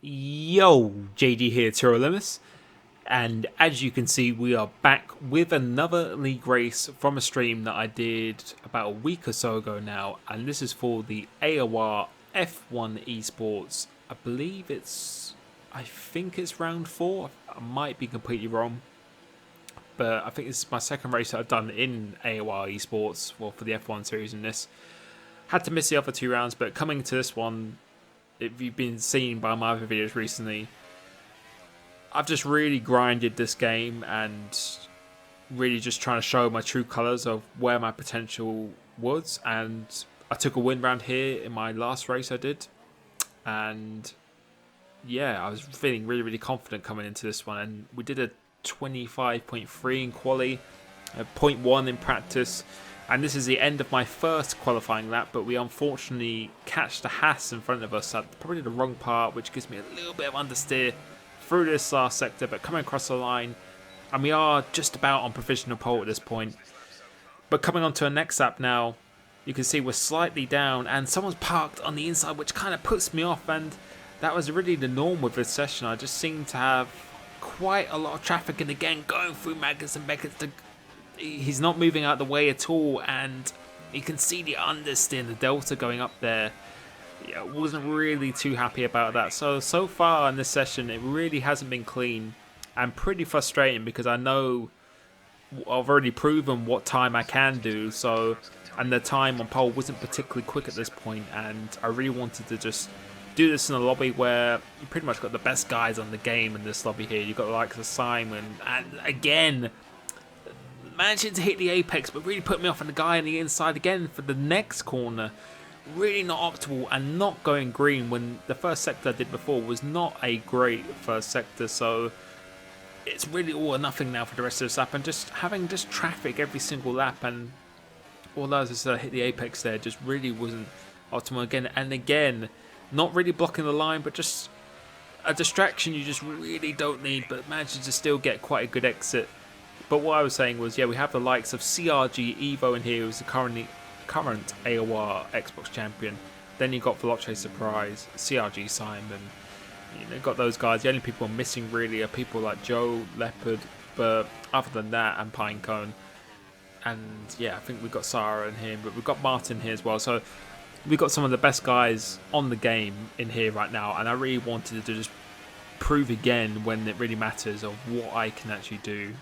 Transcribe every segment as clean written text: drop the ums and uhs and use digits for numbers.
Yo, JD here, LIMITLESS, and as you can see, we are back with another league race from a stream that I did about a week or so ago now, and this is for the AOR F1 Esports. I think it's round 4. I might be completely wrong, but I think this is my second race that I've done in AOR Esports, well, for the F1 series in this. Had to miss the other 2 rounds, but coming to this one, if you've been seen by my other videos recently, I've just really grinded this game and really just trying to show my true colours of where my potential was. And I took a win round here in my last race I did. And yeah, I was feeling really, really confident coming into this one. And we did a 25.3 in quali, a 0.1 in practice. And this is the end of my first qualifying lap, but we unfortunately catch the Haas in front of us at probably the wrong part, which gives me a little bit of understeer through this last sector, but coming across the line, and we are just about on provisional pole at this point. But coming on to a next lap now, you can see we're slightly down, and someone's parked on the inside, which kind of puts me off, and that was really the norm with this session. I just seem to have quite a lot of traffic, and again, going through Magnus and Beckett, he's not moving out of the way at all, and you can see the understeer, the delta going up there. Yeah, wasn't really too happy about that. So far in this session, it really hasn't been clean and pretty frustrating because I know I've already proven what time I can do. And the time on pole wasn't particularly quick at this point, and I really wanted to just do this in a lobby where you pretty much got the best guys on the game in this lobby here. You've got the likes of Simon, and again, managing to hit the apex, but really put me off on the guy on the inside again for the next corner. Really not optimal and not going green when the first sector I did before was not a great first sector. So it's really all or nothing now for the rest of this lap, and just having traffic every single lap, and although as I hit the apex there, just really wasn't optimal again and again. Not really blocking the line, but just a distraction you just really don't need, but managed to still get quite a good exit. But what I was saying was, yeah, we have the likes of CRG Evo in here, who's the current AOR Xbox champion. Then you got Veloce Surprise, CRG Simon. You know, got those guys. The only people I'm missing really are people like Joe, Leopard, but other than that, and Pinecone. And yeah, I think we've got Sarah in here, but we've got Martin here as well. So we've got some of the best guys on the game in here right now, and I really wanted to just prove again when it really matters of what I can actually do.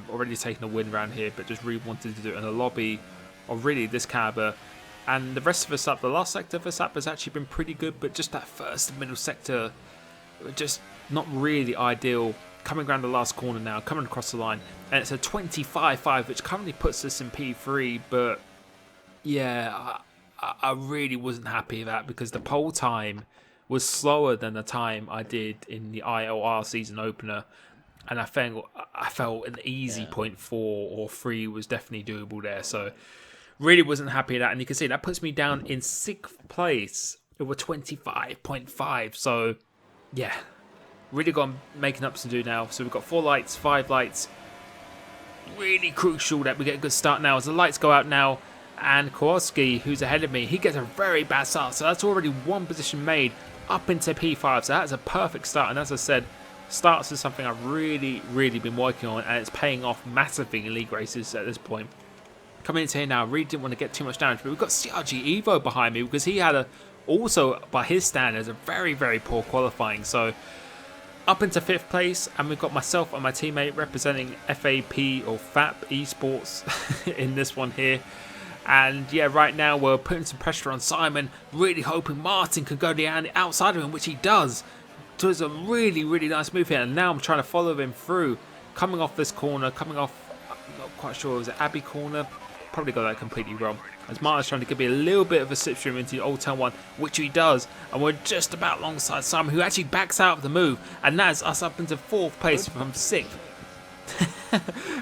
Already taken a win round here, but just really wanted to do it in a lobby of really this caliber. And the rest of us up, the last sector of this lap has actually been pretty good, but just that first and middle sector, just not really ideal. Coming around the last corner now, coming across the line, and it's a 25.5, which currently puts us in P3, but yeah, I really wasn't happy with that because the pole time was slower than the time I did in the IOR season opener, and I felt an easy 0.4 or 3 was definitely doable there. So really wasn't happy with that, and you can see that puts me down in 6th place over 25.5. So yeah, really got making up to do now. So we've got 4 lights, 5 lights. Really crucial that we get a good start now as the lights go out now. And Kowalski, who's ahead of me, he gets a very bad start. So that's already one position made up into P5. So that's a perfect start. And as I said, starts is something I've really, really been working on, and it's paying off massively in league races at this point. Coming into here now, really didn't want to get too much damage, but we've got CRG Evo behind me because he had also, by his standards, a very, very poor qualifying. So up into 5th place, and we've got myself and my teammate representing FAP or FAP Esports in this one here. And yeah, right now we're putting some pressure on Simon, really hoping Martin can go the outside of him, which he does. So it's a really, really nice move here, and now I'm trying to follow him through. Coming off this corner, I'm not quite sure, was it Abbey corner? Probably got that completely wrong. As Martin's trying to give me a little bit of a slipstream into the Old Town 1, which he does. And we're just about alongside Simon, who actually backs out of the move. And that's us up into 4th place from 6th.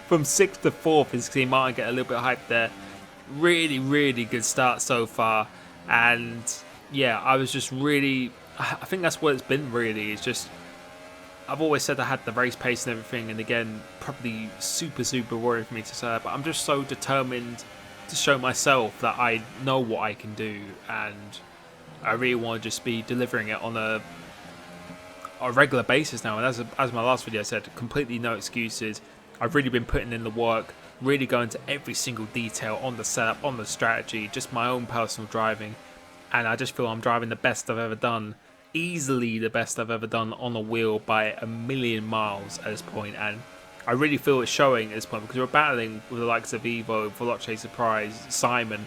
From 6th to 4th, you see Martin get a little bit hyped there. Really, really good start so far. And yeah, I was just really, I think that's what it's been really. It's just, I've always said I had the race pace and everything, and again, probably super, super worried for me to say that, but I'm just so determined to show myself that I know what I can do, and I really want to just be delivering it on a on a regular basis now. And as my last video said, completely no excuses. I've really been putting in the work, really going to every single detail on the setup, on the strategy, just my own personal driving. And I just feel I'm driving the best I've ever done, easily the best I've ever done on a wheel by a million miles at this point. And I really feel it's showing at this point, because we're battling with the likes of Evo, Veloce Surprise, Simon,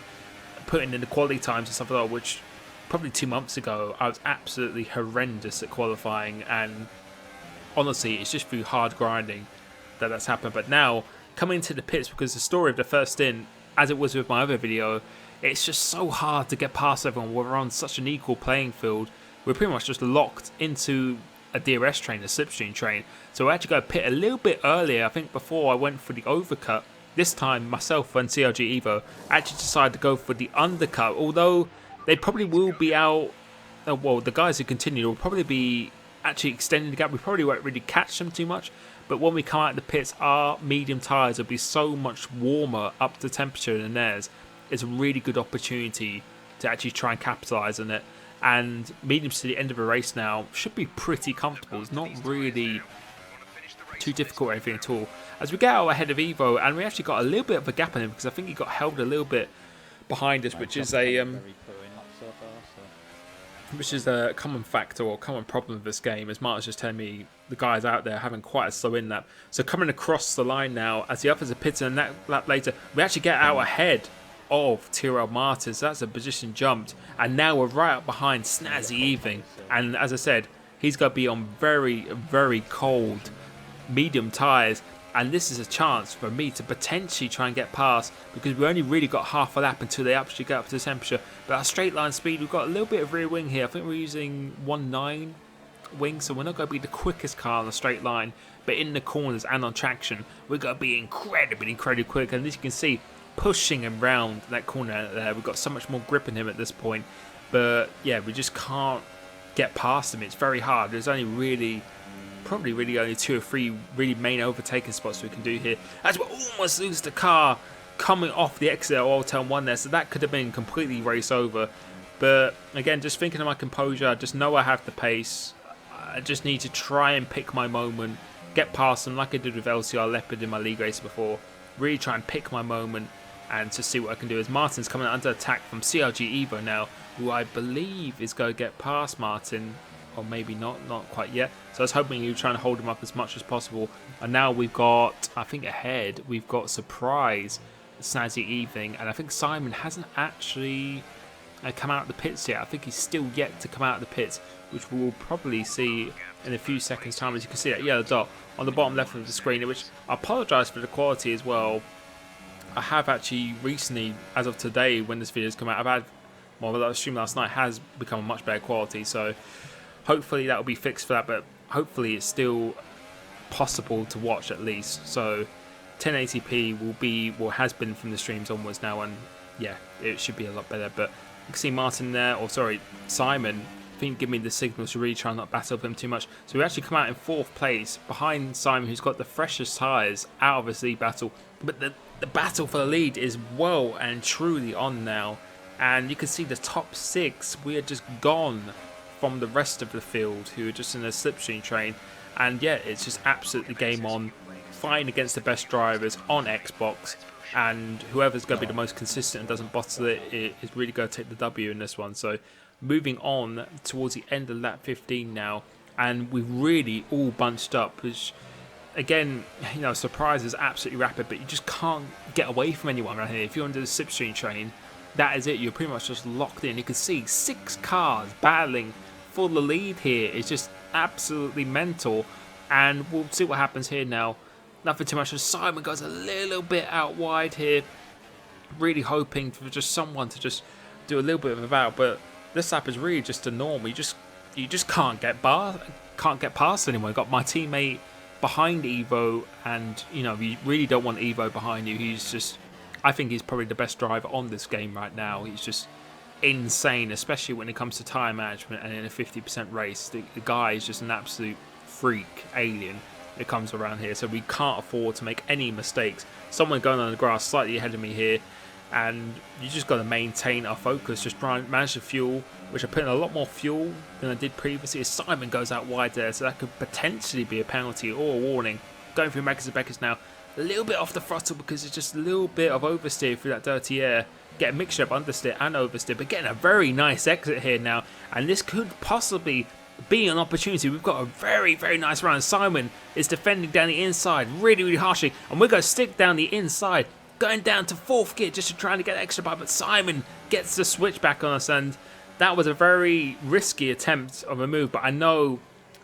putting in the quality times and stuff like that, which probably 2 months ago I was absolutely horrendous at qualifying, and honestly it's just through hard grinding that's happened. But now coming to the pits, because the story of the first stint, as it was with my other video, it's just so hard to get past everyone. We're on such an equal playing field. We're pretty much just locked into a DRS train, a slipstream train. So I had to go pit a little bit earlier. I think before I went for the overcut. This time, myself and CRG Evo actually decided to go for the undercut. Although they probably will be out. Well, the guys who continue will probably be actually extending the gap. We probably won't really catch them too much. But when we come out of the pits, our medium tyres will be so much warmer up to temperature than theirs. It's a really good opportunity to actually try and capitalise on it. And mediums to the end of a race now should be pretty comfortable. It's not really too difficult or anything at all. As we get out ahead of Evo, and we actually got a little bit of a gap on him, because I think he got held a little bit behind us, which is a common factor or common problem of this game. As Martin's just telling me, the guys out there having quite a slow in lap. So coming across the line now, as the others are pitting, and that lap later, we actually get out ahead of Tyrrell Martins. That's a position jumped, and now we're right up behind Snazzy Eving. And as I said, he's going to be on very, very cold medium tyres, and this is a chance for me to potentially try and get past, because we only really got half a lap until they actually get up to temperature. But our straight line speed, we've got a little bit of rear wing here. I think we're using 1.9 wing, so we're not going to be the quickest car on the straight line, but in the corners and on traction we're going to be incredibly quick. And as you can see, pushing him round that corner there, we've got so much more grip in him at this point. But yeah, we just can't get past him. It's very hard. There's only probably only 2 or 3 really main overtaking spots we can do here, as we almost lose the car coming off the exit of Old Town 1 there. So that could have been completely race over. But again, just thinking of my composure, I just know I have the pace. I just need to try and pick my moment, get past them like I did with LCR Leopard in my league race before. Really try and pick my moment and to see what I can do. As Martin's coming under attack from CRG Evo now, who I believe is going to get past Martin, or maybe not quite yet. So I was hoping he was trying to hold him up as much as possible. And now we've got, I think ahead, we've got Surprise, Snazzy Evening, and I think Simon hasn't actually come out of the pits yet. I think he's still yet to come out of the pits, which we'll probably see in a few seconds time. As you can see that yellow dot on the bottom left of the screen, which I apologise for the quality as well. I have actually recently, as of today when this video's come out, I've had, well, the stream last night has become a much better quality, so hopefully that will be fixed for that, but hopefully it's still possible to watch at least. So 1080p will be, well, has been from the streams onwards now, and yeah, it should be a lot better. But you can see Martin there, or sorry, Simon, I think give me the signal to really try and not battle with him too much. So we actually come out in 4th place behind Simon, who's got the freshest tyres out of his lead battle. But the battle for the lead is well and truly on now. And you can see the top 6, we are just gone from the rest of the field, who are just in a slipstream train. And yeah, it's just absolutely game on, fighting against the best drivers on Xbox. And whoever's going to be the most consistent and doesn't bottle it is really going to take the W in this one. So moving on towards the end of lap 15 now, and we've really all bunched up, which again, you know, Surprise is absolutely rapid, but you just can't get away from anyone right here. If you're under the slipstream train, that is it. You're pretty much just locked in. You can see 6 cars battling for the lead here. It's just absolutely mental, and we'll see what happens here now. Nothing too much. Simon goes a little bit out wide here, really hoping for just someone to just do a little bit of a battle, but this lap is really just a norm. You just can't get past anyone. Got my teammate behind Evo, and you know, you really don't want Evo behind you. He's just, I think he's probably the best driver on this game right now. He's just insane, especially when it comes to tire management and in a 50% race. The guy is just an absolute freak alien that comes around here, so we can't afford to make any mistakes. Someone going on the grass slightly ahead of me here, and you just got to maintain our focus, just try and manage the fuel, which I put in a lot more fuel than I did previously. As Simon goes out wide there, so that could potentially be a penalty or a warning. Going through Megas and Beckers now, a little bit off the throttle because it's just a little bit of oversteer through that dirty air. Get a mixture of understeer and oversteer, but getting a very nice exit here now, and this could possibly be an opportunity. We've got a very, very nice run. Simon is defending down the inside really, really harshly, and we're going to stick down the inside, going down to 4th gear just to try to get extra by, but Simon gets the switch back on us, and that was a very risky attempt of a move, but I know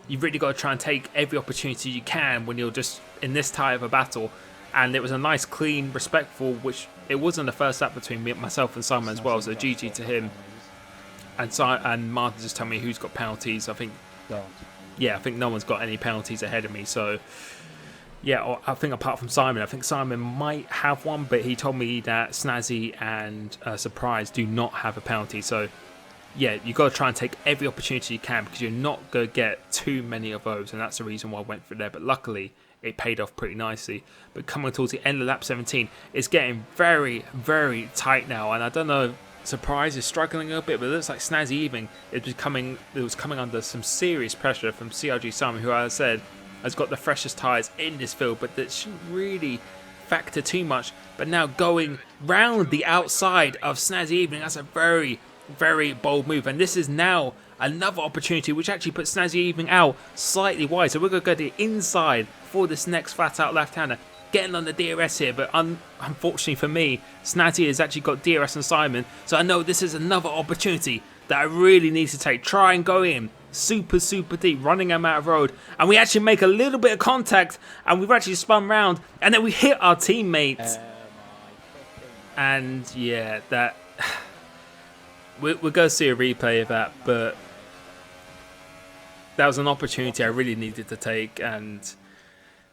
you've really got to try and take every opportunity you can when you're just in this type of a battle. And it was a nice, clean, respectful, which it was in the first lap between myself and Simon as well, so GG to him. And Martin just told me who's got penalties. I think no one's got any penalties ahead of me, so yeah, I think apart from Simon, I think Simon might have one, but he told me that Snazzy and Surprise do not have a penalty, so yeah, you've got to try and take every opportunity you can because you're not going to get too many of those, and that's the reason why I went for there. But luckily, it paid off pretty nicely. But coming towards the end of lap 17, it's getting very, very tight now, and I don't know, Surprise is struggling a little bit, but it looks like Snazzy even was coming under some serious pressure from CRG Simon, who, as I said, has got the freshest tyres in this field, but that shouldn't really factor too much. But now going round the outside of Snazzy Evening, that's a very, very bold move, and this is now another opportunity which actually puts Snazzy Evening out slightly wide, so we're going to go to the inside for this next flat out left-hander, getting on the DRS here, but unfortunately for me, Snazzy has actually got DRS on Simon, so I know this is another opportunity that I really need to take. Try and go in super, super deep, running him out of road, and we actually make a little bit of contact, and we've actually spun round, and then we hit our teammates, and yeah, that we're going to see a replay of that, but that was an opportunity I really needed to take, and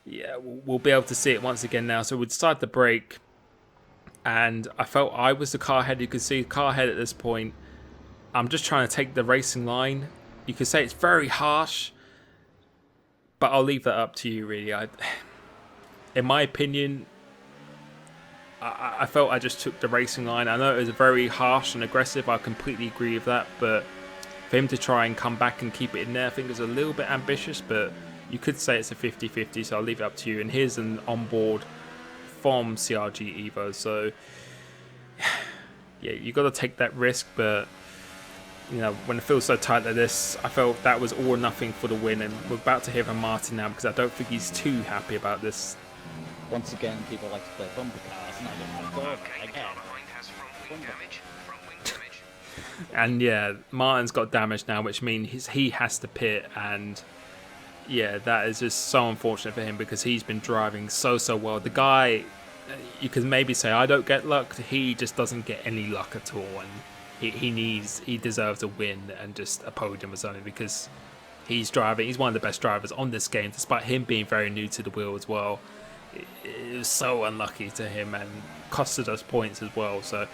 yeah, we'll be able to see it once again now. So we decided to brake, and I felt I was the car head. You could see car head at this point. I'm just trying to take the racing line. You could say it's very harsh, but I'll leave that up to you, really. In my opinion, I felt I just took the racing line. I know it was very harsh and aggressive. I completely agree with that, but for him to try and come back and keep it in there, I think is a little bit ambitious, but you could say it's a 50-50, so I'll leave it up to you. And here's an onboard from CRG Evo, so yeah, you got to take that risk, but you know, when it feels so tight like this, I felt that was all or nothing for the win, and we're about to hear from Martin now because I don't think he's too happy about this. Once again, people like to play bumper cars, and I don't know. And yeah, Martin's got damage now, which means he has to pit, and yeah, that is just so unfortunate for him because he's been driving so well. The guy, you could maybe say I don't get luck, he just doesn't get any luck at all, and he deserves a win and just a podium as only because he's one of the best drivers on this game, despite him being very new to the wheel as well. It was so unlucky to him and costed us points as well. So,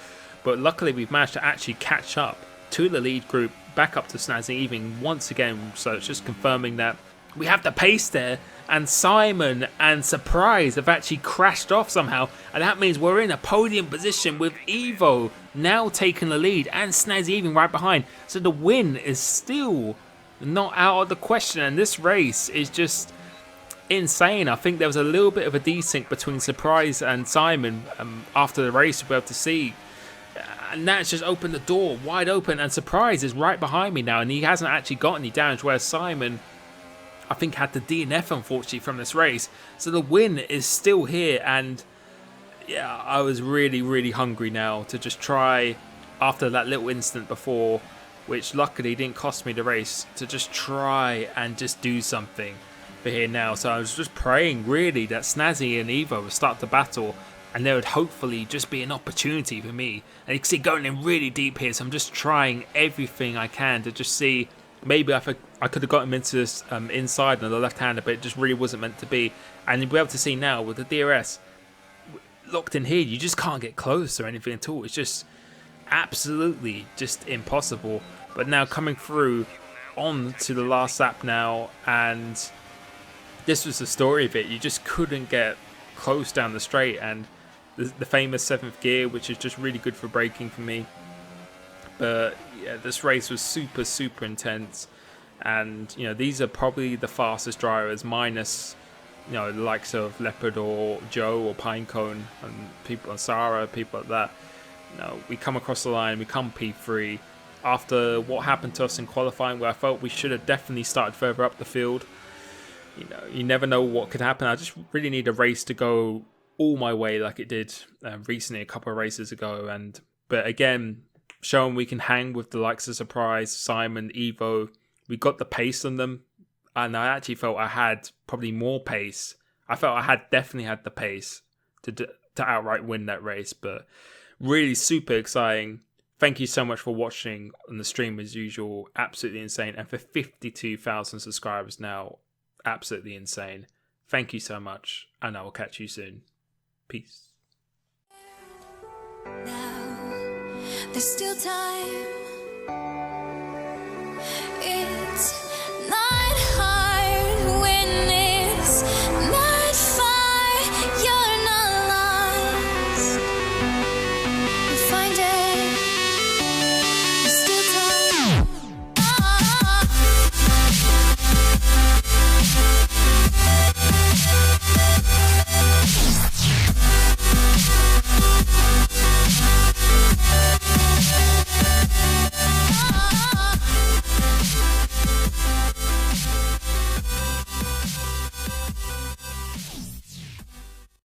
but luckily we've managed to actually catch up to the lead group, back up to Snazzy even once again. So it's just confirming that we have the pace there, and Simon and Surprise have actually crashed off somehow, and that means we're in a podium position with Evo now taking the lead and Snazzy even right behind. So the win is still not out of the question, and this race is just insane. I think there was a little bit of a desync between Surprise and Simon after the race to be able to see, and that's just opened the door wide open, and Surprise is right behind me now, and he hasn't actually got any damage, whereas Simon, I think, had the DNF unfortunately from this race. So the win is still here, and yeah, I was really hungry now to just try, after that little incident before, which luckily didn't cost me the race, to just try and just do something for here now. So I was just praying really that Snazzy and Evo would start the battle, and there would hopefully just be an opportunity for me. And you can see going in really deep here, so I'm just trying everything I can to just see, maybe I could have got him into this inside on the left-hander, but it just really wasn't meant to be. And you'll be able to see now with the DRS locked in here, you just can't get close or anything at all. It's just absolutely just impossible. But now coming through on to the last lap now, and this was the story of it. You just couldn't get close down the straight, and the famous 7th gear, which is just really good for braking for me. But yeah, this race was super intense, and these are probably the fastest drivers, minus the likes of Leopard or Joe or Pinecone and people, and Sarah, people like that. We come across the line, we come P3 after what happened to us in qualifying, where I felt we should have definitely started further up the field. You never know what could happen. I just really need a race to go all my way like it did recently, a couple of races ago. But again, showing we can hang with the likes of Surprise, Simon, Evo. We got the pace on them, and I actually felt I had probably more pace. I felt I definitely had the pace to outright win that race. But really super exciting. Thank you so much for watching on the stream as usual. Absolutely insane. And for 52,000 subscribers now, absolutely insane. Thank you so much, and I will catch you soon. Peace. Now, there's still time.